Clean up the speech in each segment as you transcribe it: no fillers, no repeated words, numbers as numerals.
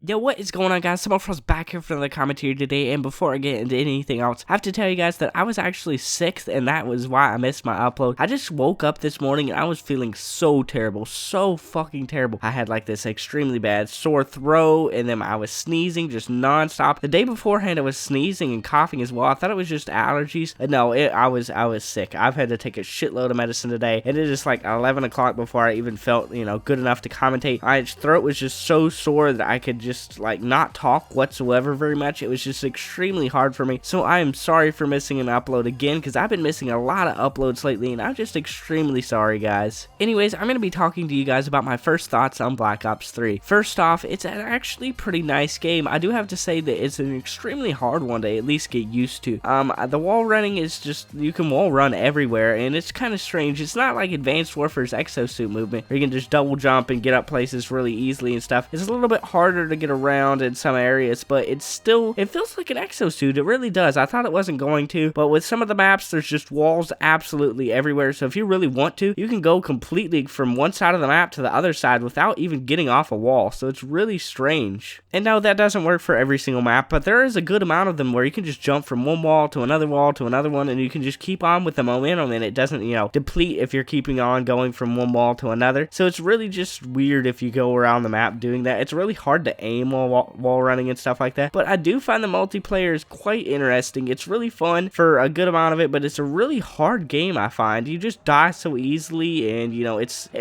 Yo, what is going on, guys? cebmofroz back here for another commentary today, and before I get into anything else, I have to tell you guys that I was actually sick, and that was why I missed my upload. I just woke up this morning, and I was feeling so terrible, so fucking terrible. I had like this extremely bad sore throat, and then I was sneezing just non-stop. The day beforehand, I was sneezing and coughing as well. I thought it was just allergies. No, I was sick. I've had to take a shitload of medicine today, and it is like 11 o'clock before I even felt, good enough to commentate. My throat was just so sore that I could just like not talk whatsoever very much. It was just extremely hard for me, so I am sorry for missing an upload again, because I've been missing a lot of uploads lately, and I'm just extremely sorry, guys. Anyways, I'm going to be talking to you guys about my first thoughts on Black Ops 3. First off, it's an actually pretty nice game. I do have to say that it's an extremely hard one to at least get used to. The wall running is just, you can wall run everywhere, and it's kind of strange. It's not like Advanced Warfare's exosuit movement, where you can just double jump and get up places really easily and stuff. It's a little bit harder to get around in some areas, but it feels like an exosuit. It really does. I thought it wasn't going to, but with some of the maps, there's just walls absolutely everywhere, so if you really want to, you can go completely from one side of the map to the other side without even getting off a wall, so it's really strange. And no, that doesn't work for every single map, but there is a good amount of them where you can just jump from one wall to another one, and you can just keep on with the momentum, and it doesn't, deplete if you're keeping on going from one wall to another. So it's really just weird if you go around the map doing that. It's really hard to aim while wall running and stuff like that, but I do find the multiplayer is quite interesting. It's really fun for a good amount of it, but it's a really hard game. I find you just die so easily, and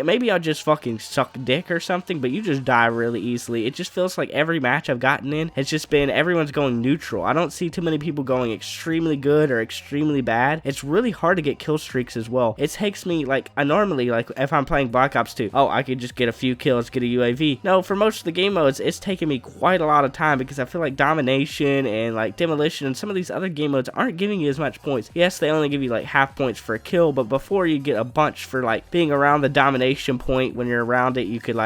maybe I'll just fucking suck dick or something, but you just die really easily. It just feels like every match I've gotten in has just been everyone's going neutral. I don't see too many people going extremely good or extremely bad. It's really hard to get kill streaks as well. It takes me normally if I'm playing Black Ops 2, I could just get a few kills, get a UAV. No, for most of the game modes, it's taking me quite a lot of time, because I feel like domination and like demolition and some of these other game modes aren't giving you as much points. Yes, they only give you like half points for a kill, but before you get a bunch for like being around the domination point. When you're around it, you could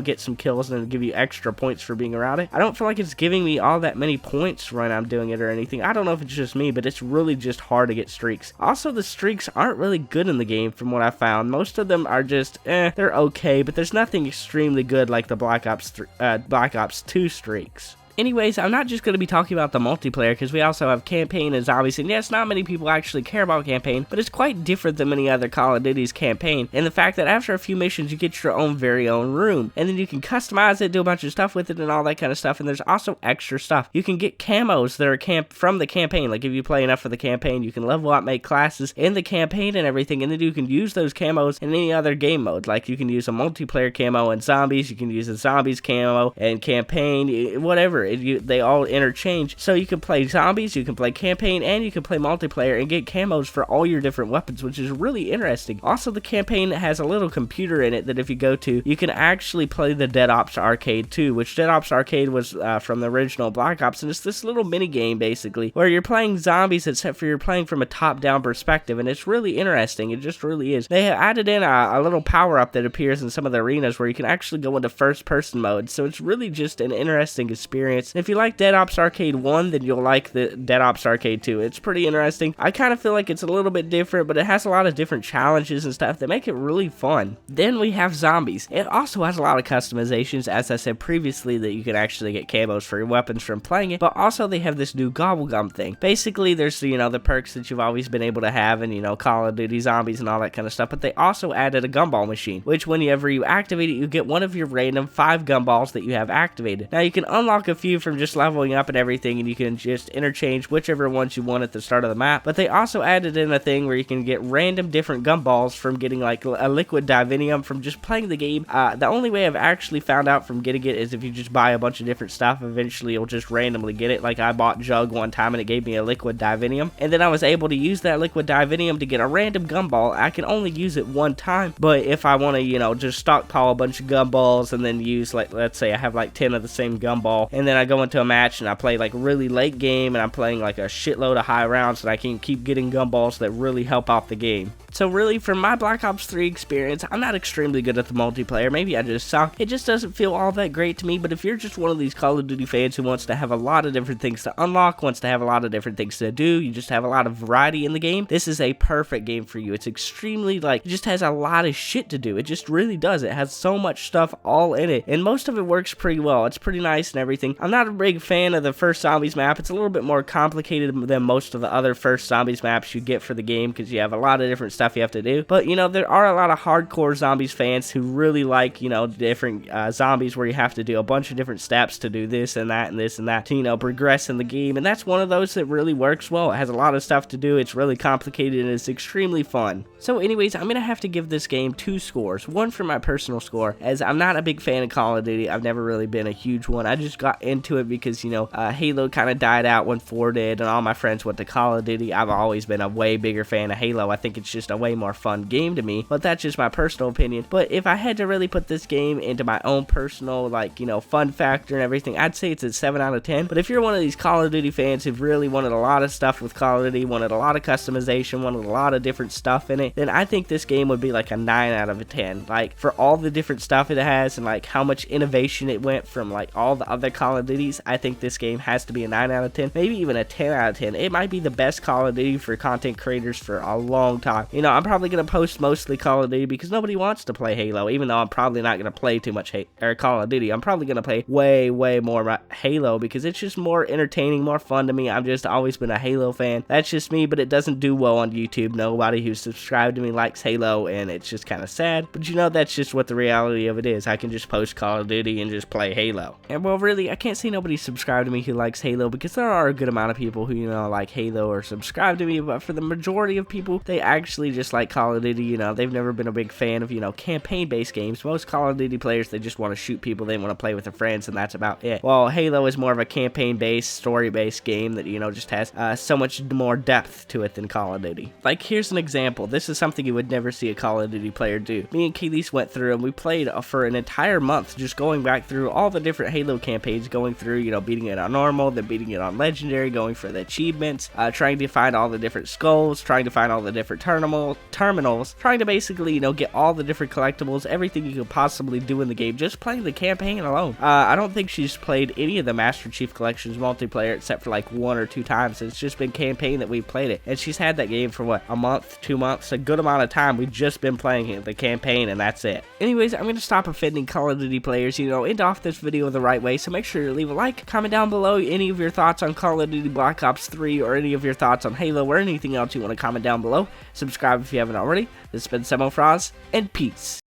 get some kills and give you extra points for being around it. I don't feel like it's giving me all that many points when I'm doing it or anything. I don't know if it's just me, but it's really just hard to get streaks. Also, the streaks aren't really good in the game from what I found. Most of them are just they're okay, but there's nothing extremely good like the Black Ops 2 streaks. Anyways, I'm not just going to be talking about the multiplayer, because we also have campaign and zombies, and yes, not many people actually care about campaign, but it's quite different than many other Call of Duty's campaign, and the fact that after a few missions, you get your own very own room, and then you can customize it, do a bunch of stuff with it, and all that kind of stuff, and there's also extra stuff. You can get camos that are from the campaign. Like, if you play enough for the campaign, you can level up, make classes in the campaign and everything, and then you can use those camos in any other game mode. Like, you can use a multiplayer camo in zombies, you can use a zombies camo and campaign, whatever. They all interchange, so you can play zombies, you can play campaign, and you can play multiplayer and get camos for all your different weapons, which is really interesting. Also, the campaign has a little computer in it that if you go to, you can actually play the Dead Ops arcade too, which Dead Ops arcade was from the original Black Ops, and it's this little mini game basically where you're playing zombies, except for you're playing from a top-down perspective, and it's really interesting. It just really is. They have added in a little power-up that appears in some of the arenas where you can actually go into first-person mode, so it's really just an interesting experience. If you like Dead Ops Arcade 1, then you'll like the Dead Ops Arcade 2. It's pretty interesting. I kind of feel like it's a little bit different, but it has a lot of different challenges and stuff that make it really fun. Then we have zombies. It also has a lot of customizations, as I said previously, that you can actually get camos for your weapons from playing it, but also they have this new gobblegum thing. Basically, there's, the perks that you've always been able to have in, Call of Duty Zombies and all that kind of stuff, but they also added a gumball machine, which whenever you activate it, you get one of your random 5 gumballs that you have activated. Now, you can unlock a few from just leveling up and everything, and you can just interchange whichever ones you want at the start of the map, but they also added in a thing where you can get random different gumballs from getting like a liquid divinium from just playing the game. The only way I've actually found out from getting it is if you just buy a bunch of different stuff. Eventually you'll just randomly get it. Like, I bought Jug one time and it gave me a liquid divinium, and then I was able to use that liquid divinium to get a random gumball. I can only use it one time, but if I want to just stockpile a bunch of gumballs and then use, like, let's say I have like 10 of the same gumball, and then I go into a match and I play like really late game and I'm playing like a shitload of high rounds, and I can keep getting gumballs that really help out the game. So really, for my Black Ops 3 experience, I'm not extremely good at the multiplayer. Maybe I just suck. It just doesn't feel all that great to me. But if you're just one of these Call of Duty fans who wants to have a lot of different things to unlock, wants to have a lot of different things to do, you just have a lot of variety in the game, this is a perfect game for you. It's extremely, like, it just has a lot of shit to do. It just really does. It has so much stuff all in it, and most of it works pretty well. It's pretty nice and everything. I'm not a big fan of the first Zombies map. It's a little bit more complicated than most of the other first Zombies maps you get for the game, because you have a lot of different stuff you have to do. But, you know, there are a lot of hardcore Zombies fans who really like, you know, different zombies where you have to do a bunch of different steps to do this and that and this and that to, you know, progress in the game, and that's one of those that really works well. It has a lot of stuff to do. It's really complicated and it's extremely fun. So anyways, I'm gonna have to give this game 2 scores. One for my personal score, as I'm not a big fan of Call of Duty. I've never really been a huge one. I just got into it because, you know, Halo kind of died out when 4 did, and all my friends went to Call of Duty. I've always been a way bigger fan of Halo. I think it's just a way more fun game to me, but that's just my personal opinion. But if I had to really put this game into my own personal, like, you know, fun factor and everything, I'd say it's a 7 out of 10. But if you're one of these Call of Duty fans who've really wanted a lot of stuff with Call of Duty, wanted a lot of customization, wanted a lot of different stuff in it, then I think this game would be like a 9 out of 10. Like, for all the different stuff it has and like how much innovation it went from like all the other Call of Duties, I think this game has to be a 9 out of 10, maybe even a 10 out of 10. It might be the best Call of Duty for content creators for a long time. You know, I'm probably going to post mostly Call of Duty because nobody wants to play Halo, even though I'm probably not going to play too much Call of Duty. I'm probably going to play way more Halo because it's just more entertaining, more fun to me. I've just always been a Halo fan. That's just me, but it doesn't do well on YouTube. Nobody who's subscribed to me likes Halo, and it's just kind of sad. But you know, that's just what the reality of it is. I can just post Call of Duty and just play Halo. And well, really, I can't say nobody subscribed to me who likes Halo, because there are a good amount of people who, you know, like Halo or subscribe to me, but for the majority of people, they actually just like Call of Duty. You know, they've never been a big fan of, you know, campaign-based games. Most Call of Duty players, they just want to shoot people, they want to play with their friends, and that's about it. Well, Halo is more of a campaign-based, story-based game that, you know, just has so much more depth to it than Call of Duty. Like, here's an example. This is something you would never see a Call of Duty player do. Me and Keylise went through and we played for an entire month, just going back through all the different Halo campaigns, going through, you know, beating it on normal, then beating it on legendary, going for the achievements, trying to find all the different skulls, trying to find all the different terminals, trying to basically, you know, get all the different collectibles, everything you could possibly do in the game, just playing the campaign alone. I don't think she's played any of the Master Chief Collections multiplayer except for like 1 or 2 times. It's just been campaign that we've played it, and she's had that game for what, a month, 2 months, a good amount of time. We've just been playing the campaign, and that's it. Anyways, I'm gonna stop offending Call of Duty players, you know, end off this video the right way. So make sure to leave a like, comment down below any of your thoughts on Call of Duty Black Ops 3, or any of your thoughts on Halo, or anything else you want to comment down below. Subscribe if you haven't already. This has been cebmofroz, and peace.